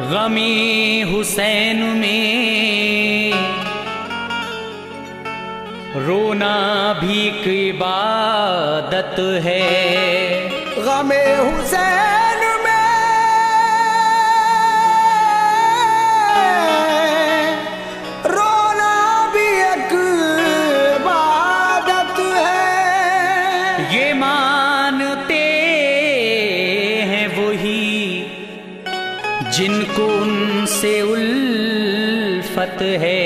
गमी हुसैन में रोना भी एक इबादत है। गमे हुसैन में रोना भी एक इबादत है। ये मानते हैं वही जिनको उनसे उल्फत है।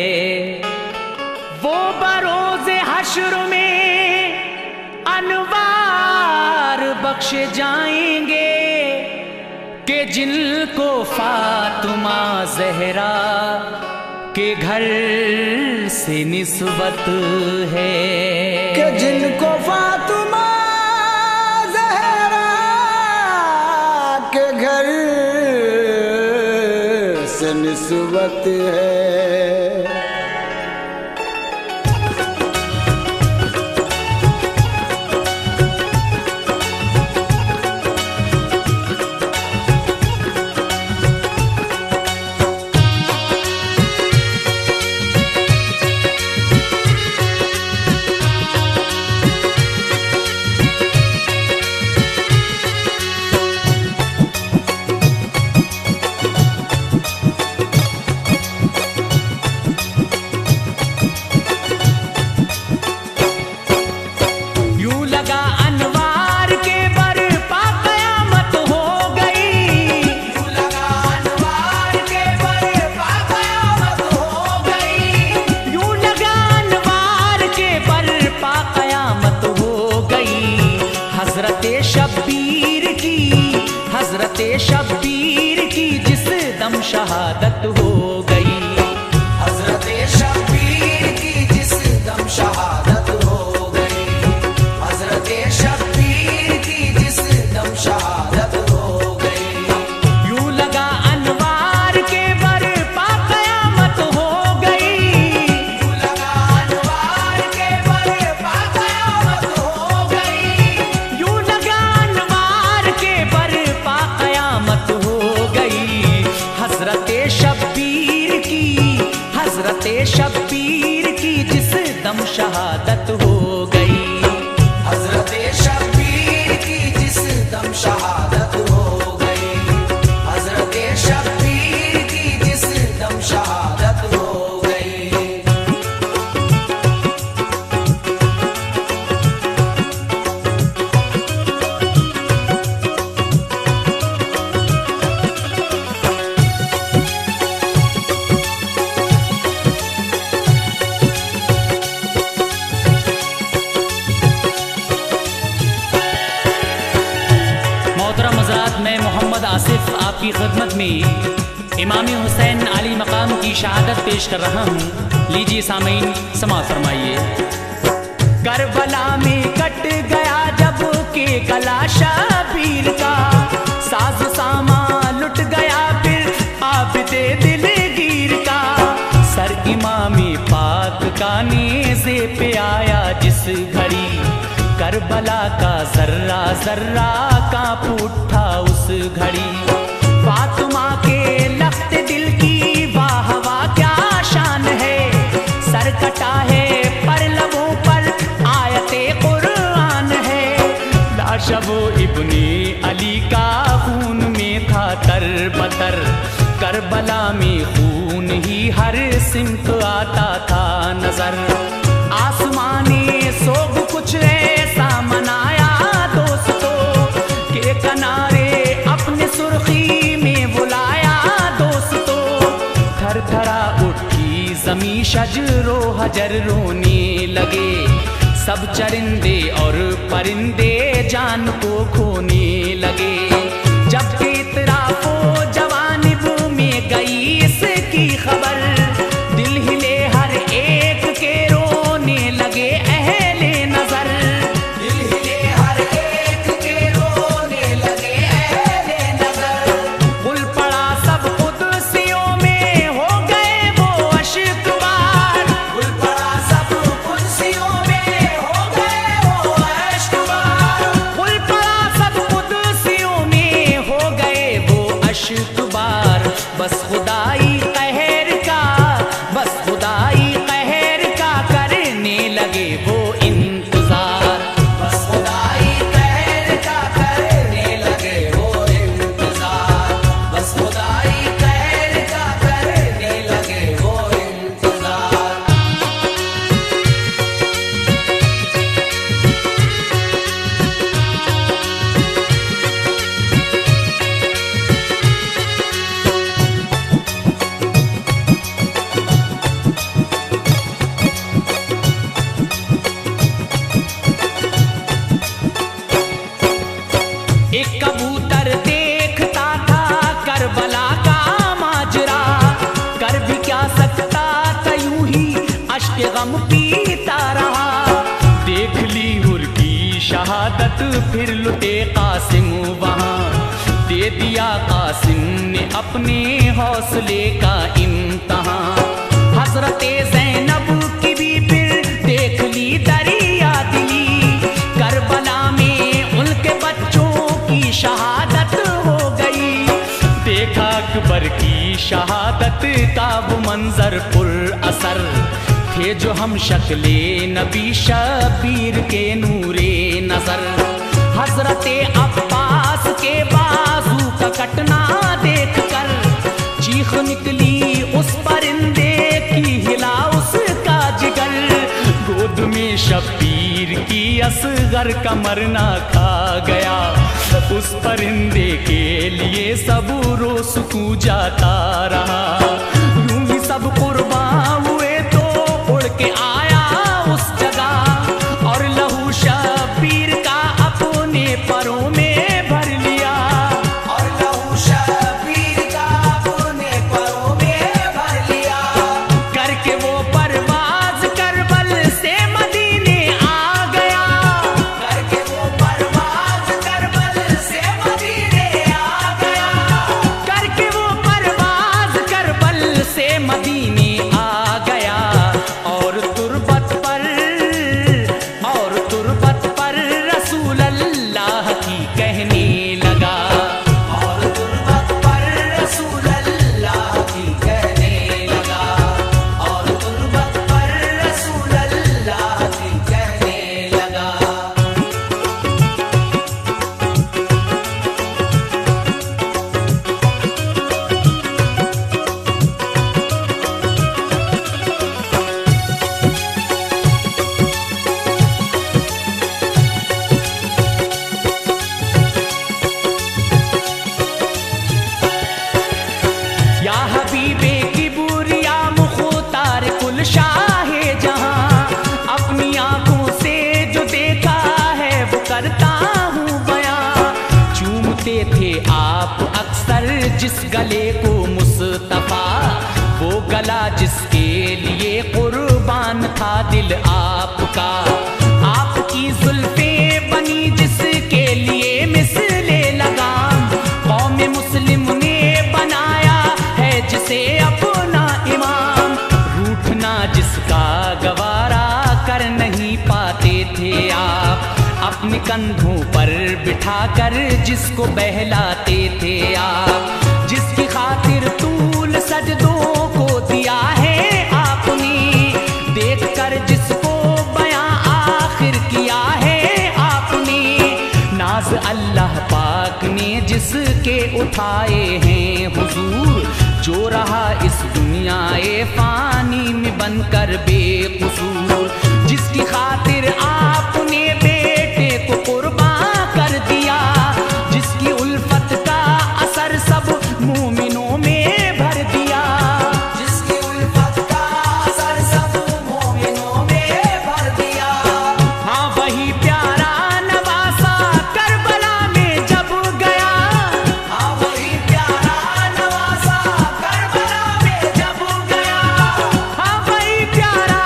वो बरोज़े हश्र में अनवार बख्शे जाएंगे कि जिनको फातिमा ज़हरा के घर से निस्बत है। कि जिनको फातिमा ज़हरा के घर से निस्बत है। शब्बीर की जिस दम शहादत हो गई। हज़रत शब्बीर की जिस दम शहादत हो गई। हज़रत शब्बीर की जिस दम शहादत हो गई। यूं लगा अनवार के बरपा क़यामत हो गई। यूं लगा अनवार के बरपा क़यामत हो गई। यूं लगा अनवार के बरपा क़यामत हो गई। हज़रत शब्बीर की जिस दम शहादत हो गई। हज़रत शब्बीर की जिस दम शहादत हो गई। हज़रत शब्बीर की जिस दम शहादत हो गई। मैं मोहम्मद आसिफ आपकी खिदमत में इमाम हुसैन आली मकाम की शहादत पेश कर रहा हूँ। लीजिए सामीन समाअत फरमाइए। करबला में कट गया जब के गला शबीर का, साज सामा लुट गया फिर आबिदे दिलगीर का। सर इमामी पाक का नेज़े पे आया जिस घड़ी, करबला का जर्रा जर्रा कांप उठा उस घड़ी। फातिमा के लफ्ते दिल की वाह वाह क्या शान है। सर कटा है पर लबों पर आयते कुरान है। लाशा वो इब्ने अली का खून में था तर बतर। करबला में खून ही हर सिमत आता था नजर। आसमानी सोग कुछ ऐसा मनाया दोस्तों के किनारे अपने सुर्खी में बुलाया दोस्तों। थर थरा उठी जमी शजरो हजर रोने लगे। सब चरिंदे और परिंदे जान को खोने लगे। जब इतराफो जवानिब में गई इसकी खबर, दिल हिले हर एक के रोने लगे अहले नजर। दिल हिले हर एक के रोने लगे अहले नजर। गुल पड़ा सब कुदसियों में हो गए वो अश्कबार। गुल पड़ा सब कुदसियों में हो गए वो अश्कबार। गुल पड़ा सब कुदसियों में हो गए बस खुदाई कहर का, बस खुदाई कहर का करने लगे वो इंतजार। बस खुदाई कहर का करने लगे वो इंतजार, बस खुदाई कहर का करने लगे वो इंतजार। एक कबूतर देखता था करबला का माजरा, कर भी क्या सकता था यूं ही अश्क गम पीता रहा। देख ली हुर की शहादत फिर लुटे कासिम वहां, दे दिया कासिम ने अपने हौसले का इम्तहान। हजरते ज़ैनब की भी फिर देख ली दरिया दिली, करबला में उनके बच्चों की शहादत हो गई। देखा अकबर की शहादत का वो मंजर पुर असर, थे जो हम शक्ले नबी शबीर के नूरे नजर। हजरते अब्बास के बाजू का कटना देख कर चीख निकली उस परिंदे की, हिला उसका जिगर। गोद में शबीर की असगर का मरना खा गया, उस परिंदे के लिए सब रोज कू जाता रहा। यूं ही सब कुर्बान हुए तो उड़ के आया उस जगह, और लहू शबीर का अपने परों में भर लिया। और लहू शबीर का अपने परों में भर लिया। करके वो परवाज करबल से मदीने आ गया, करके वो परवाज करबल से मदीने आ गया। करके वो परवाज करबल से मदीने आ गया। और तुरबत पर रसूल अल्लाह की कहने लगा। और तुरबत पर रसूल अल्लाह की कहने लगा। और तुरबत पर रसूल अल्लाह की कहने लगा। या हबीबे की बुरिया मुख्तार कुल शाहे जहां, अपनी आंखों से जो देखा है वो करता हूँ बयां। चूमते थे आप अक्सर जिस गले को मुस्तफा, वो गला जिसके लिए कुर्बान था दिल आपका। आपकी जुल्फे बनी जिसके लिए मिसले लगाम, कौम मुस्लिम ने बनाया है जिसे अपना इमाम। रूठना जिसका गवारा कर नहीं पाते थे आप, अपने कंधों पर बिठाकर जिसको बहलाते थे आप। जिसकी खातिर तूल सजदों को दिया है आपने, देखकर जिसको बयां आखिर किया है आपने। नाज अल्लाह पाक ने जिसके उठाए हैं हुजूर, जो रहा इस दुनियाए फानी में बनकर बेकसूर। जिसकी खातिर आपने बेटे को कुर्बान कर दिया, जिसकी उल्फत का असर सब मोमिनों में भर दिया। जिसकी उल्फत का असर सब मोमिनों में भर दिया। हाँ वही प्यारा नवासा करबला में जब गया। हाँ वही प्यारा नवासा करबला में जब गया। हाँ वही प्यारा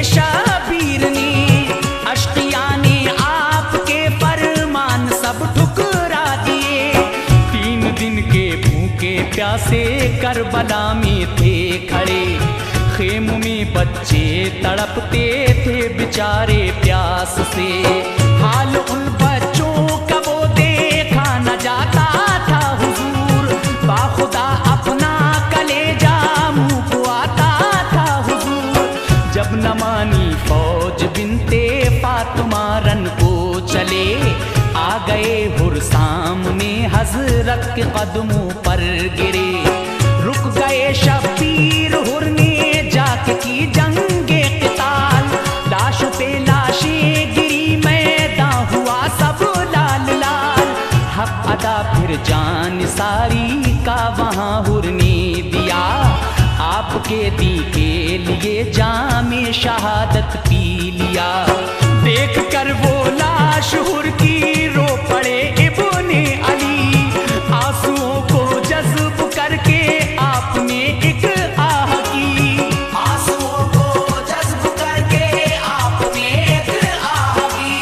शबीर ने, अश्किया ने आपके फरमान सब ठुकरा दिए। 3 दिन के भूखे प्यासे करबला में थे खड़े, खेमों में बच्चे तड़पते थे बेचारे प्यास से। हाल उन बच्चों का वो देखा न जाता था हुजूर, बाखुदा अपना कलेजा मुंह को आता था हुजूर। जब न मानी फौज बिनते फातिमा रन को चले, आ गए हुर सामने हजरत के कदमों पर गिरे। रुक गए शब्बीर हुर ने जाके की जंगे क़िताल, लाशों पे लाशें गिरी मैदान हुआ सब लाल लाल। हक अदा फिर जान सारी का वहाँ हुर ने दिया, आपके दी के लिए जामे शहादत पी लिया। देख कर वो लाश हुर की रो पड़े इब्ने अली, आंसुओं को जज्ब करके आपने एक आह की। आंसुओं को जज्ब करके आपने एक आह की।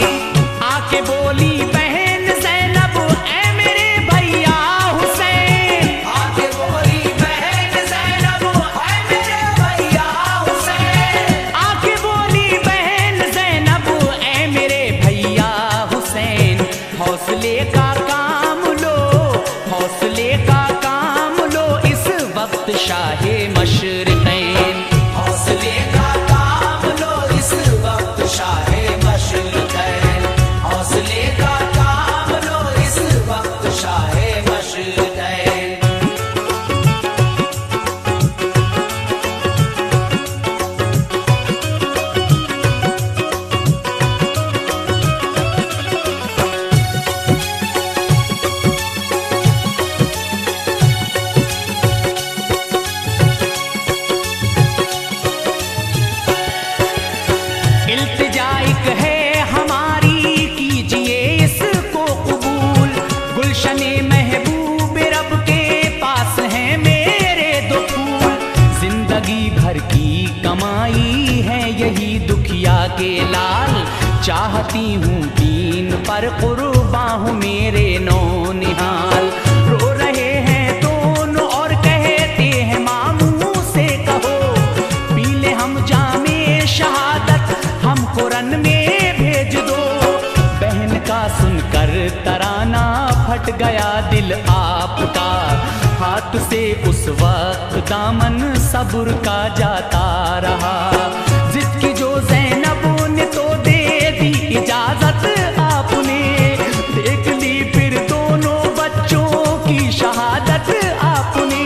आके बोली बहन ज़ैनब ऐ मेरे भैया हुसैन, आके बोली बहन ज़ैनब ऐ मेरे भैया हुसैन। आके बोली बहन ज़ैनब ऐ मेरे भैया हुसैन। हौसले का काम लो, हौसले का काम लो, इस वक्त शाहे मशरिक़ैन। हौसले का काम लो इस वक्त शाहे मशरिक़ैन। हौसले का काम लो इस वक्त शाहे मशरिक़ैन। इल्तिजा एक है हमारी कीजिए इसको कबूल, गुलशने महबूब रब के पास हैं मेरे दो फूल। जिंदगी भर की कमाई है यही दुखिया के लाल, चाहती हूँ दीन पर कुर्बा हूँ मेरे नौनिहाल। रो रहे हैं दोनों और कहते हैं मामू से कहो, पी ले हम जामे शहादत हमको रन में भेज दो। बहन का सुनकर तराना फट गया दिल आपका, हाथ से उस वक्त दामन सब्र का जाता रहा। जिसकी जो ज़ैनब ने तो दे दी इजाजत आपने, देख ली फिर दोनों बच्चों की शहादत आपने।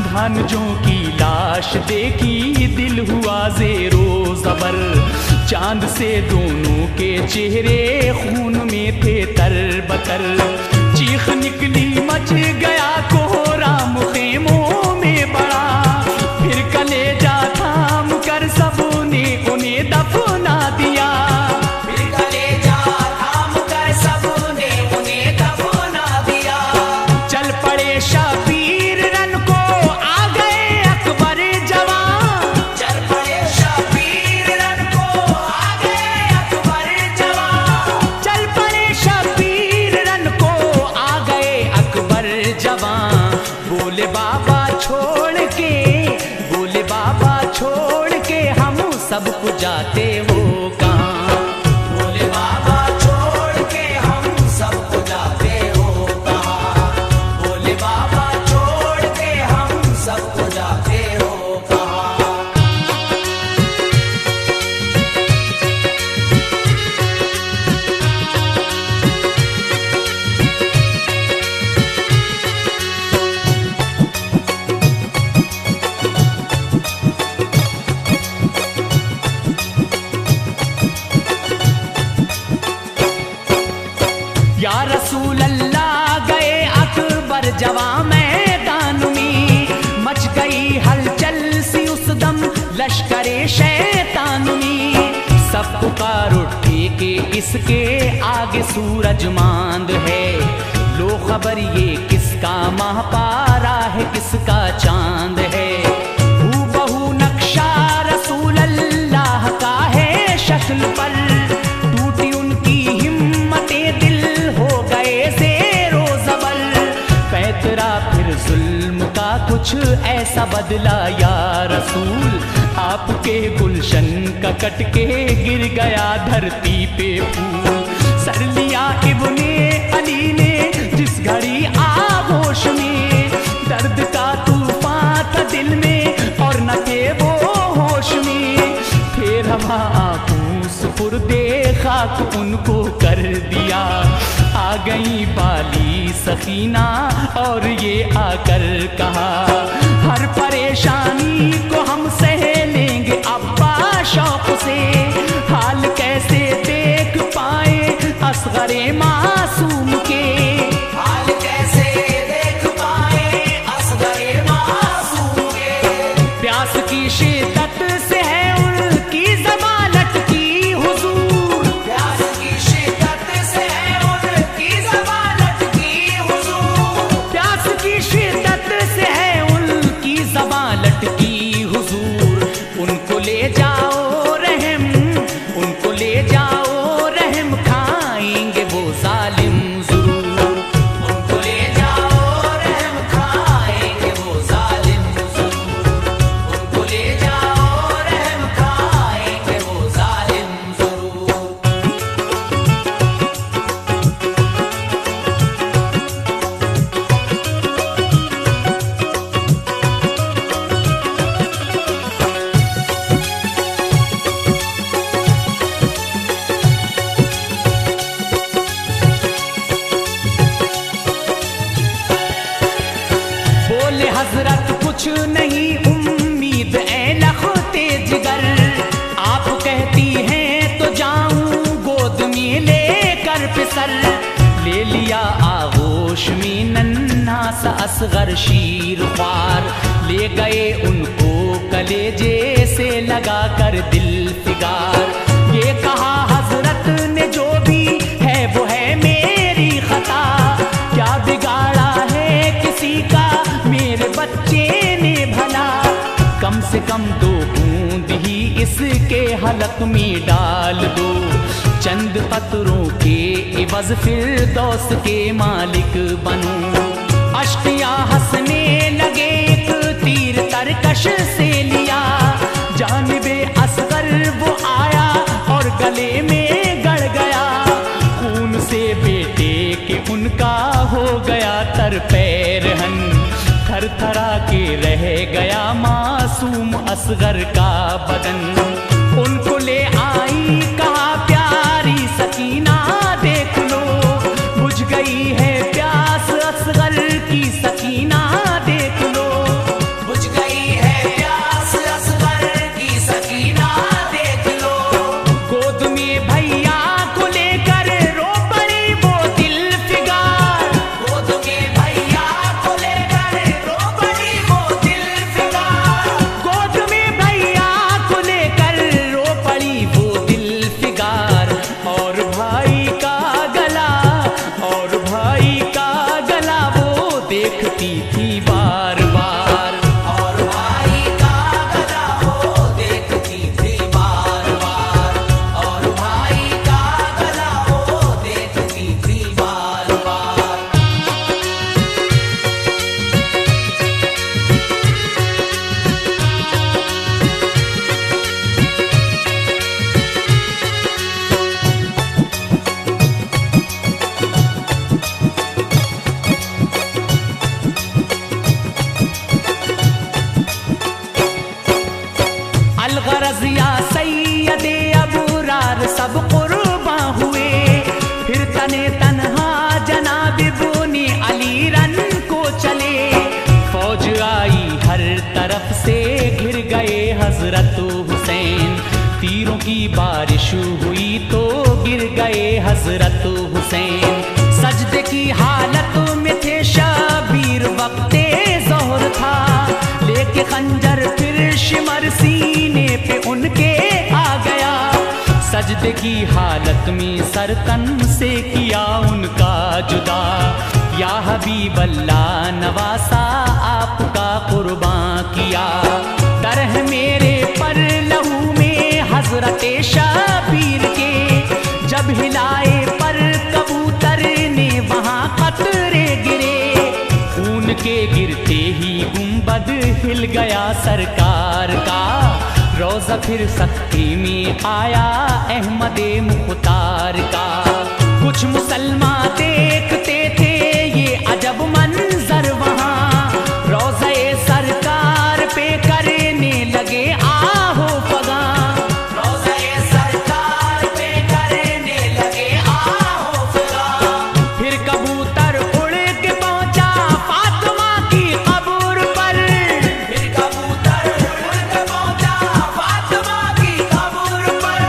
भांजों की लाश देखी दिल हुआ ज़ेरो ज़बर, चांद से दोनों के चेहरे खून में थे तरबतर। चीख निकली मच गया कोहराम खेमों में बड़ा, फिर कलेजा थाम कर सबने उन्हें दफना दिया। फिर कलेजा थाम कर सबने उन्हें दफना दिया। चल पड़े शबीर रन को आ गए अकबर जवान, चल पड़े शबीर रन को आ गए अकबर जवान। चल पड़े शबीर रन को आ गए अकबर जवान। बोले बाबा छोड़ के, बोले बाबा छोड़ के हम सबको जाते हो कहाँ। बोले बाबा छोड़ के हम सबको जाते हो कहाँ। बोले बाबा छोड़ के हम सबको जाते हो कहाँ। या रसूल अल्लाह गए अकबर जवां मैदान में, मच गई हलचल सी उस दम लश्करे शैतान में। सब पुकार उठे के इसके आगे सूरज मांद है, लो खबर ये किसका माह पारा है किसका चांद है। हूबहू नक्शा रसूल अल्लाह का कुछ ऐसा बदला या रसूल, आपके गुलशन का कट के गिर गया धरती पे फूल। सर लिया इब्ने अली ने जिस घड़ी आगोश में, दर्द का तूफान था दिल में और न थे वो होश में। फिर हम आंखों सुपुर्दे खाक उनको कर दिया, आ गई बाली सकीना और ये आकर कहा, हर परेशानी को हम सह लेंगे अब्बा शौक से। हाल कैसे देख पाए असगरे मासूम के, हाल कैसे देख पाए असगरे मासूम के। प्यास की शिद्दत से है उनकी ज़बान लटकी हुजूर, प्यास की शिद्दत से है उनकी ज़बान लटकी हुजूर। प्यास की शिद्दत से है उनकी ज़बान लटकी हुजूर। उनको ले जाओ रहम, उनको ले जाओ रहम, खाएंगे वो जालिम ज़रूर। उनको ले जाओ रहम खाएंगे वो जालिम ज़रूर। उनको ले जाओ रहम खाएंगे वो जालिम ज़रूर। बोले हजरत कुछ नहीं उम्मीद ए लखते जिगर, आप कहती हैं तो जाऊं गोद में लेकर फिसर। ले लिया आगोश में नन्हा सा असगर शीर ख्वार, ले गए उनको कलेजे से लगा कर दिल फिगार। ये कहा हजरत ने जो भी है वो है मेरी खता, क्या बिगाड़ा है किसी का मेरे बच्चे ने भला। कम से कम 2 बूंद ही इसके हलक में डाल दो, चंद कतरों के इवज फिरदौस के मालिक बनो। अश्किया हंसने लगे एक तीर तरकश से लिया, जानिबे असगर वो आया और गले में गड़ गया। खून से बेटे के उनका हो गया तर पैरहन, थर थरा के रह गया मासूम असगर का बदन। उनको ले आई कहा प्यारी सकीना देख लो, बुझ गई है प्यास असगर की सकीना देख लो। बुझ गई है प्यास असगर की सकीना देख लो। गोद में भैया को लेकर रो पड़ी वो दिल फिगार, गोद में भैया को लेकर रो पड़ी वो दिल फिगार। गोद में भैया को लेकर रो पड़ी वो दिल फिगार। और भाई का गला, और भाई का गला वो देखती थी बार बार। और भाई का गला वो देखती थी बार बार। और भाई का गला वो देखती थी बार बार। अलगरजिया सैयदे अबरार सब कुर्बा हुए, फिर तने तन्हा जनाब इब्ने अली रन को चले। फौज आई हर तरफ से घिर गए हजरत हुसैन, तीरों की बारिश हुई तो गिर गए हजरत हुसैन। सजदे की हालत में थे शबीर, वक्ते ज़ोहर था, लेके खंजर फिर शिमर सीने पे उनके आ गया। सजदे की हालत में सर तन से किया उनका जुदा, या हबीब अल्लाह नवासा आपका कुर्बान किया। तरह मेरे पर लहू में हजरत शबीर के, जब हिलाए पर कबूतर ने वहाँ कतरे गिरे। खून के गिरते ही गुंबद हिल गया सरकार का। रोज़ा फिर सख्ती में आया अहमदे मुख्तार का। कुछ मुसलमान देखते थे ये अजब मंजर वहाँ, रोज़े सरकार पे करने लगे आहो फगा। रोज़े सरकार पे करने लगे आहो फगा। फिर कबूतर उड़ के पहुंचा फातिमा की कब्र पर। फिर कबूतर उड़ के पहुंचा फातिमा की कब्र पर।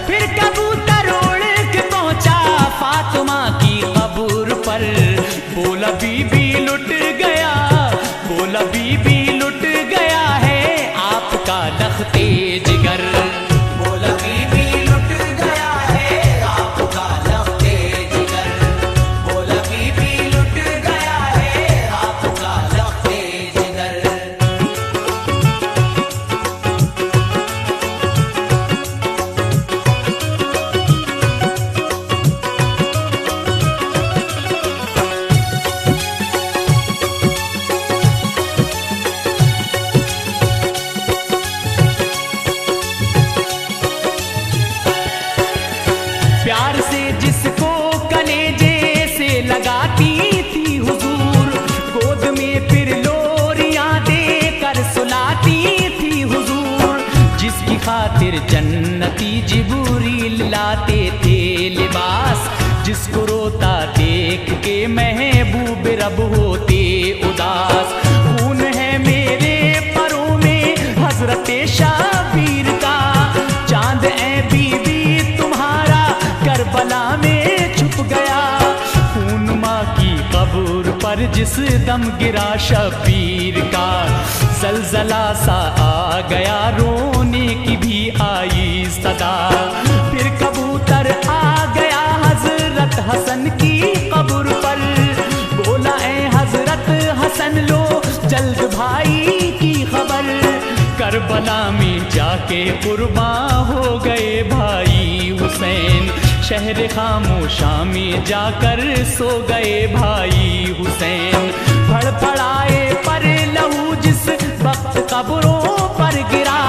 फिर कबूतर उड़ के पहुंचा फातिमा की कब्र पर। बोला बीबी लुट गया, बोला बीबी लुट गया है आपका लख्ते जिगर। बोला बीबी लुट गया है आपका लख्ते जिगर। बोला बीबी लुट गया है आपका लख्ते जिगर। प्यार से जिसको कलेजे से लगाती थी हुजूर, गोद में फिर लोरियां देकर सुलाती थी हुजूर। जिसकी खातिर जन्नती जिब्रील लाते थे लिबास, जिसको रोता देख के महबूब रब होते उदास। खून है मेरे परों में हजरत शाबीर का, चांद ए बीबी तुम्हारा करबला में छुप गया। खून माँ की कब्र पर जिस दम गिरा शबीर का, जलजला सा आ गया रोने की भी आई सदा। फिर कबूतर आ गया हजरत हसन की कब्र पर। बोला ए हजरत हसन लो जल्द भाई की खबर। करबला में जाके कुर्बान हो गए भाई हुसैन, शहर खामोशा में जाकर सो गए भाई हुसैन। फड़फड़ाए पर लहू जिस वक्त कब्रों पर गिरा,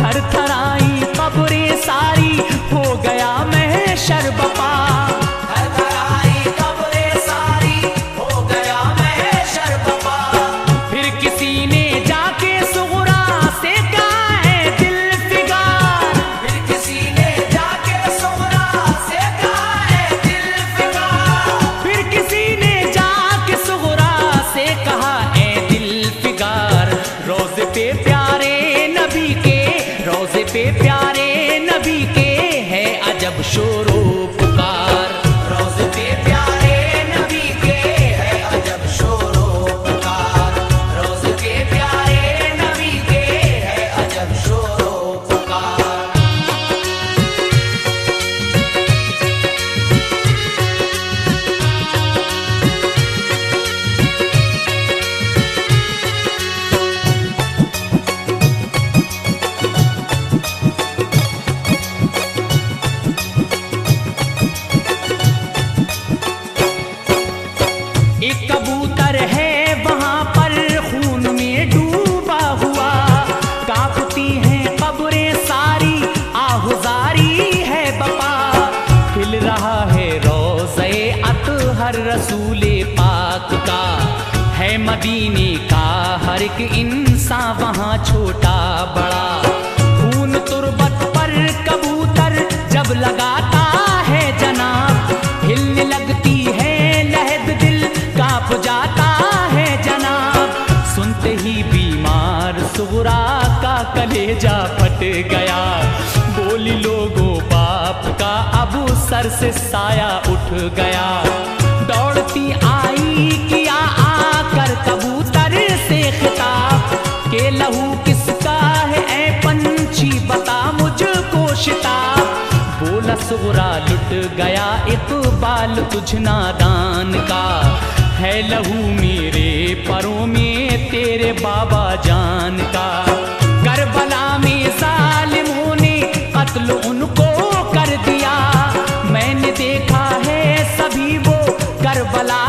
थर थराई कब्रें सारी हो गया महशर बपा। थरथराई कब्रें सारी हो गया महशर बपा। फिर किसी ने जाके सुगरा से कहा है दिल फिगार। फिर किसी ने जाके सुगरा से कहा है दिल फिगार। फिर किसी ने जाके सुगरा से कहा ए दिल फिगार। रोज़े पे प्यारे नबी के, रोज़े पे प्यारे नबी के है अजब शोरो पुकार। रोज़े पे प्यारे नबी के है अजब शोरो पुकार। रोज़े पे प्यारे नबी के है अजब शोरो पुकार। एक कबूतर है वहां पर खून में डूबा हुआ, कांपती हैं कब्रें सारी आहुजारी है बपा। खिल रहा है रोज़े अतहर रसूले पाक का, है मदीने का हर एक इंसान वहां छोटा बड़ा। खून तुरबत पर कबूतर जब लगाता है जनाब, हिलने लगती है लहद दिल कांप जाता है जनाब। सुनते ही बीमार सुगरा का कलेजा फट गया, बोली लोगों बाप का अब सर से साया उठ गया। दौड़ती आई किया आकर कबूतर से खिताब, के लहू किसका है ऐ पंछी बता मुझको शिताब। बोला सुगरा लुट गया इकबाल तुझ नादान का, है लहू मेरे परों में तेरे बाबा जान का। करबला में जालिमों ने कत्ल उनको कर दिया, मैंने देखा है सभी वो करबला